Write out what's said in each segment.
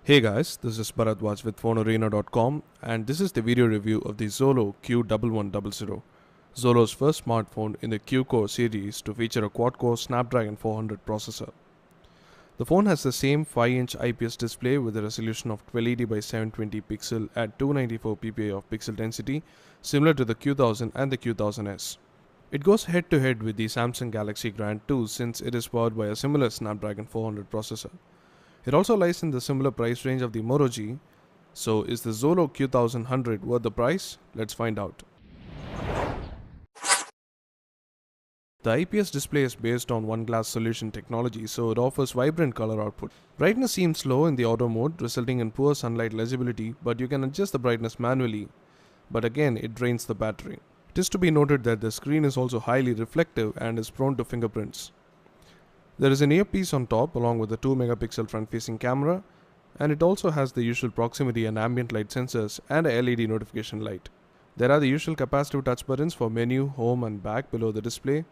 Hey guys, this is Bharadwaj with PhoneArena.com and this is the video review of the Xolo Q1100. Xolo's first smartphone in the Q-Core series to feature a quad-core Snapdragon 400 processor. The phone has the same 5-inch IPS display with a resolution of 1280 by 720 pixel at 294 ppi of pixel density, similar to the Q1000 and the Q1000S. It goes head-to-head with the Samsung Galaxy Grand 2 since it is powered by a similar Snapdragon 400 processor. It also lies in the similar price range of the Moto G. So is the Xolo Q1100 worth the price? Let's find out. The IPS display is based on one glass solution technology, so it offers vibrant color output. Brightness seems low in the auto mode, resulting in poor sunlight legibility, but you can adjust the brightness manually. But again, it drains the battery. It is to be noted that the screen is also highly reflective and is prone to fingerprints. There is an earpiece on top along with a 2 megapixel front facing camera, and it also has the usual proximity and ambient light sensors and a LED notification light. There are the usual capacitive touch buttons for menu, home and back below the display.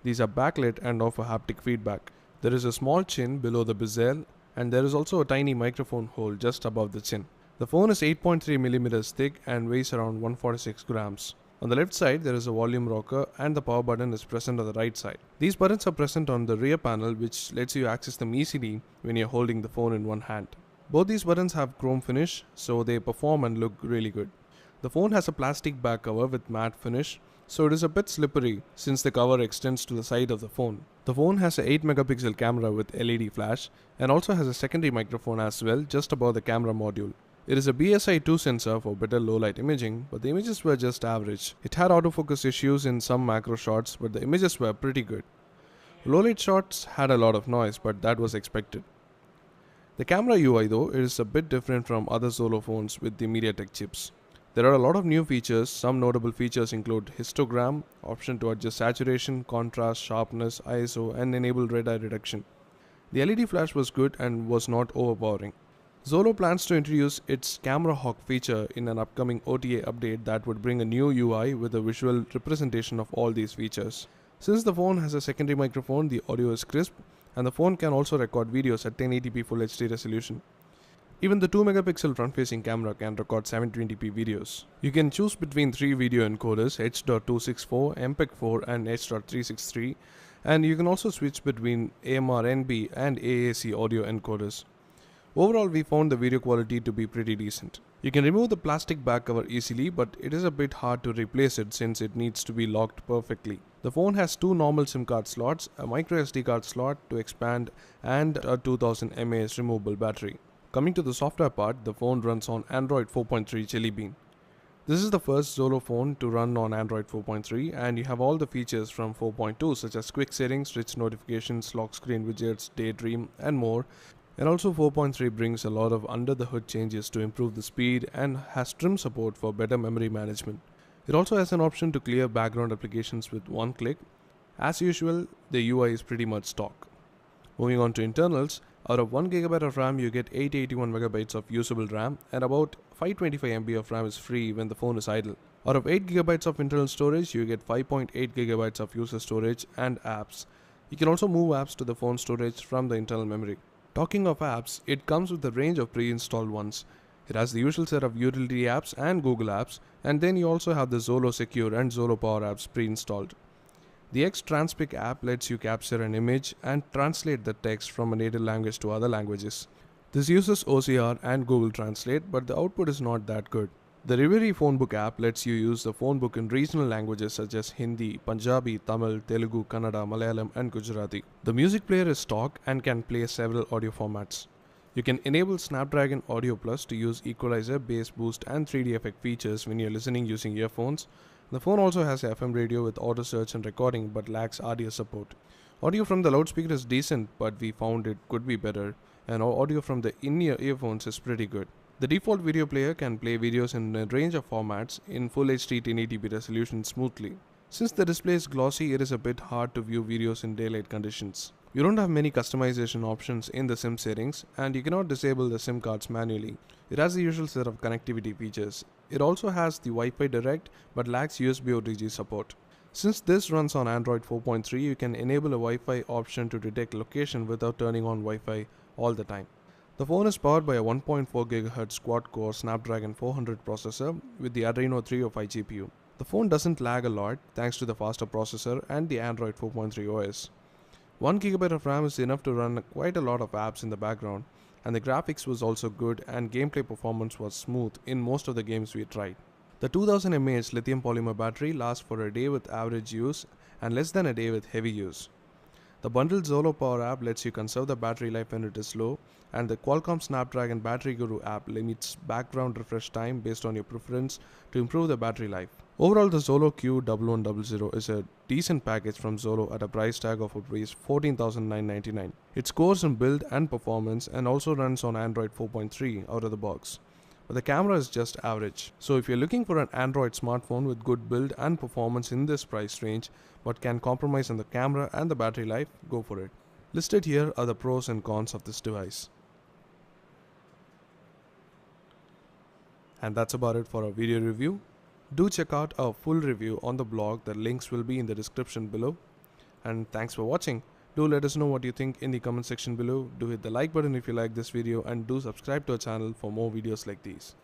These are backlit and offer haptic feedback. There is a small chin below the bezel, and there is also a tiny microphone hole just above the chin. The phone is 8.3mm thick and weighs around 146 grams. On the left side, there is a volume rocker and the power button is present on the right side. These buttons are present on the rear panel, which lets you access them easily when you're holding the phone in one hand. Both these buttons have chrome finish, so they perform and look really good. The phone has a plastic back cover with matte finish, so it is a bit slippery since the cover extends to the side of the phone. The phone has a 8 megapixel camera with LED flash and also has a secondary microphone as well just above the camera module. It is a BSI 2 sensor for better low-light imaging, but the images were just average. It had autofocus issues in some macro shots, but the images were pretty good. Low-light shots had a lot of noise, but that was expected. The camera UI though is a bit different from other Xolo phones with the MediaTek chips. There are a lot of new features. Some notable features include histogram, option to adjust saturation, contrast, sharpness, ISO, and enable red eye reduction. The LED flash was good and was not overpowering. Xolo plans to introduce its Camera Hawk feature in an upcoming OTA update that would bring a new UI with a visual representation of all these features. Since the phone has a secondary microphone, the audio is crisp, and the phone can also record videos at 1080p Full HD resolution. Even the 2 megapixel front-facing camera can record 720p videos. You can choose between 3 video encoders, H.264, MPEG-4 and H.363, and you can also switch between AMR-NB and AAC audio encoders. Overall, we found the video quality to be pretty decent. You can remove the plastic back cover easily, but it is a bit hard to replace it since it needs to be locked perfectly. The phone has 2 normal SIM card slots, a microSD card slot to expand, and a 2000 mAh removable battery. Coming to the software part, the phone runs on Android 4.3 Jelly Bean. This is the first Xolo phone to run on Android 4.3, and you have all the features from 4.2 such as quick settings, rich notifications, lock screen widgets, Daydream, and more. And also 4.3 brings a lot of under the hood changes to improve the speed and has trim support for better memory management. It also has an option to clear background applications with one click. As usual, the UI is pretty much stock. Moving on to internals, out of 1GB of RAM you get 881MB of usable RAM and about 525MB of RAM is free when the phone is idle. Out of 8GB of internal storage you get 5.8GB of user storage and apps. You can also move apps to the phone storage from the internal memory. Talking of apps, it comes with a range of pre-installed ones. It has the usual set of utility apps and Google apps, and then you also have the Xolo Secure and Xolo Power apps pre-installed. The X-Transpic app lets you capture an image and translate the text from a native language to other languages. This uses OCR and Google Translate, but the output is not that good. The Riveri Phonebook app lets you use the phonebook in regional languages such as Hindi, Punjabi, Tamil, Telugu, Kannada, Malayalam and Gujarati. The music player is stock and can play several audio formats. You can enable Snapdragon Audio Plus to use equalizer, bass boost and 3D effect features when you're listening using earphones. The phone also has a FM radio with auto search and recording but lacks RDS support. Audio from the loudspeaker is decent, but we found it could be better, and audio from the in-ear earphones is pretty good. The default video player can play videos in a range of formats in Full HD 1080p resolution smoothly. Since the display is glossy, it is a bit hard to view videos in daylight conditions. You don't have many customization options in the SIM settings, and you cannot disable the SIM cards manually. It has the usual set of connectivity features. It also has the Wi-Fi Direct but lacks USB OTG support. Since this runs on Android 4.3, you can enable a Wi-Fi option to detect location without turning on Wi-Fi all the time. The phone is powered by a 1.4 GHz quad-core Snapdragon 400 processor with the Adreno 305 GPU. The phone doesn't lag a lot thanks to the faster processor and the Android 4.3 OS. 1 GB of RAM is enough to run quite a lot of apps in the background, and the graphics was also good and gameplay performance was smooth in most of the games we tried. The 2000 mAh lithium polymer battery lasts for a day with average use and less than a day with heavy use. The bundled Zolo Power app lets you conserve the battery life when it is low, and the Qualcomm Snapdragon Battery Guru app limits background refresh time based on your preference to improve the battery life. Overall, the Zolo Q1100 is a decent package from Zolo at a price tag of Rs 14,999. It scores in build and performance and also runs on Android 4.3 out of the box. But the camera is just average. So if you're looking for an Android smartphone with good build and performance in this price range but can compromise on the camera and the battery life, go for it. Listed here are the pros and cons of this device. And that's about it for our video review. Do check out our full review on the blog. The links will be in the description below. And thanks for watching. Do let us know what you think in the comment section below. Do hit the like button if you like this video and do subscribe to our channel for more videos like these.